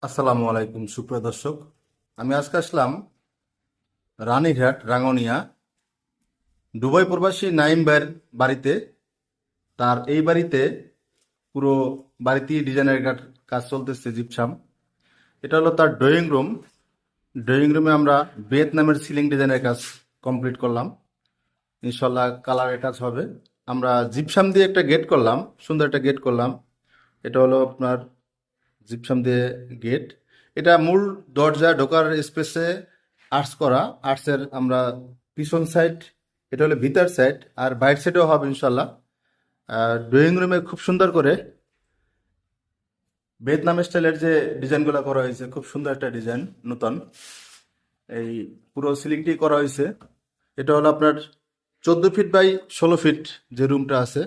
আসসালামু আলাইকুম সুপ্রিয় দর্শক। আমি আজকে আসলাম রানীঘাট রাঙ্গুনিয়া দুবাই প্রবাসী নাইম ভাইয়ের বাড়িতে। তার এই বাড়িতে পুরো বাড়িতেই ডিজাইনের কাজ চলতেছে জিপসাম। এটা হলো তার ড্রয়িং রুম। ড্রয়িং রুমে আমরা ভিয়েতনামের সিলিং ডিজাইনের কাজ কমপ্লিট করলাম। ইনশাল্লাহ কালারের কাজ হবে। আমরা জিপসাম দিয়ে একটা গেট করলাম, সুন্দর একটা গেট করলাম। এটা হলো আপনার জিপসাম দিয়ে গেট। এটা মূল দরজা ঢোকার স্পেসে আর্টস করা। আর্টসের আমরা পিছন সাইড, এটা হলো ভিতর সাইড, আর বাইর সাইডেও হবে ইনশাল্লাহ। আর ড্রয়িং রুমে খুব সুন্দর করে ভিয়েতনাম স্টাইলের যে ডিজাইনগুলো করা হয়েছে, খুব সুন্দর একটা ডিজাইন, নতুন। এই পুরো সিলিংটি করা হয়েছে। এটা হলো আপনার 14 ফিট বাই 16 ফিট যে রুমটা আছে